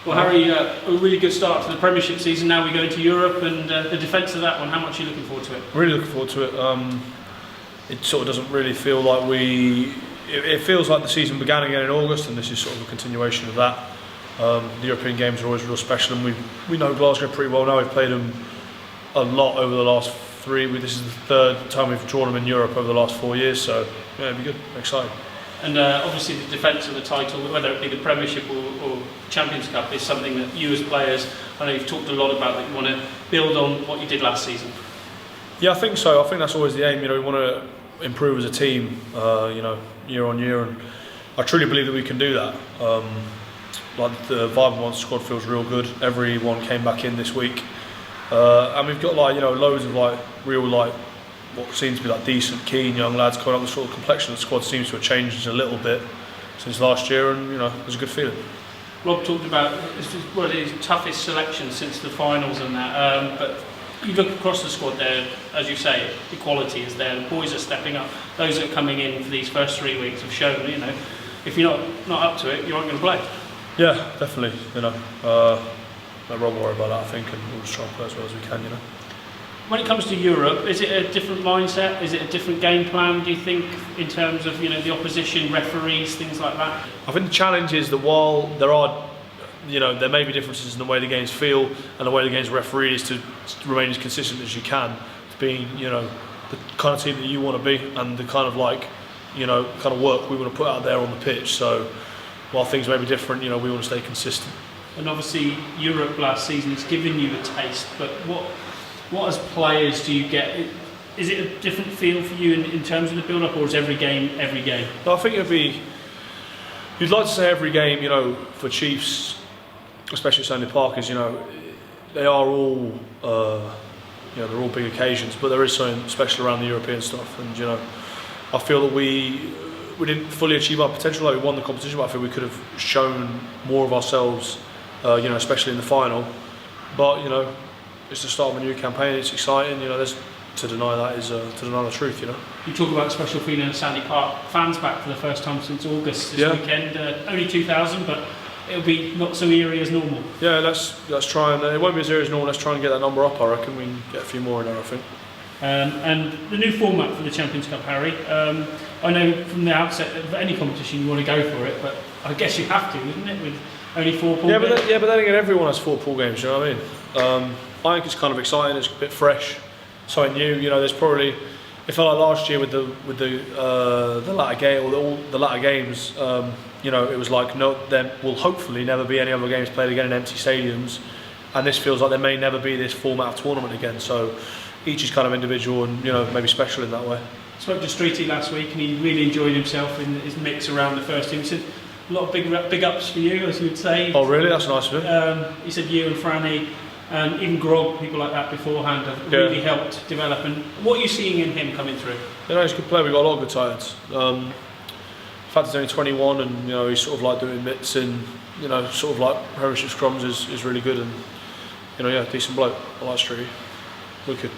Well, Harry, a really good start to the Premiership season. Now we go into Europe, and the defence of that one, how much are you looking forward to it? Really looking forward to it. It sort of doesn't really feel like it feels like the season began again in August, and this is sort of a continuation of that. The European games are always real special, and we know Glasgow pretty well now. We've played them a lot over the last this is the third time we've drawn them in Europe over the last 4 years, so yeah, it'll be good, exciting. And obviously the defence of the title, whether it be the Premiership or Champions Cup, is something that you as players, I know you've talked a lot about, that you want to build on what you did last season. Yeah, I think so. I think that's always the aim. We want to improve as a team, year on year, and I truly believe that we can do that. Like the vibe amongst the squad feels real good. Everyone came back in this week, and we've got loads of real what seems to be decent, keen young lads coming up. The sort of complexion of the squad seems to have changed a little bit since last year, and there's a good feeling. Rob talked about his toughest selection since the finals and that, but you look across the squad there, as you say, equality is there. The boys are stepping up. Those that are coming in for these first 3 weeks have shown, if you're not up to it, you aren't going to play. Yeah, definitely. Let Rob worry about that, I think, and we'll just try and play as well as we can. When it comes to Europe, is it a different mindset? Is it a different game plan, do you think, in terms of the opposition, referees, things like that? I think the challenge is that while there may be differences in the way the games feel and the way the games are refereed, is to remain as consistent as you can, to being the kind of team that you want to be and the kind of kind of work we want to put out there on the pitch. So while things may be different, we want to stay consistent. And obviously Europe last season has given you a taste, but what as players do you get? Is it a different feel for you in terms of the build-up, or is every game? No, I think you'd like to say every game, for Chiefs, especially Sandy Parkers, they are all, they're all big occasions, but there is something special around the European stuff, and I feel that we didn't fully achieve our potential. We won the competition, but I feel we could have shown more of ourselves, especially in the final. But it's the start of a new campaign. It's exciting. To deny that is to deny the truth. You talk about special feeling of Sandy Park. Fans back for the first time since August this weekend. Only 2,000, but it'll be not so eerie as normal. Yeah, let's try and it won't be as eerie as normal. Let's try and get that number up. I reckon we can get a few more in there, I think. And the new format for the Champions Cup, Harry. I know from the outset of any competition you want to go for it, but I guess you have to, isn't it? With only 4 pool games. But then again, everyone has 4 pool games. You know what I mean? I think it's kind of exciting. It's a bit fresh, something new. There's probably, it felt like last year with the latter game, or all the latter games. It was like there will hopefully never be any other games played again in empty stadiums, and this feels like there may never be this format of tournament again. So each is kind of individual and maybe special in that way. I spoke to Streety last week, and he really enjoyed himself in his mix around the first team. He said a lot of big ups for you, as you would say. Oh really? That's nice of him. He said you and Franny, and even Grog, people like that beforehand, have really helped develop. And what are you seeing in him coming through? He's a good player. We've got a lot of good talents. The fact he's only 21 and he's sort of doing bits in sort of Premiership scrums is really good, and decent bloke. I like Streety. Wicked.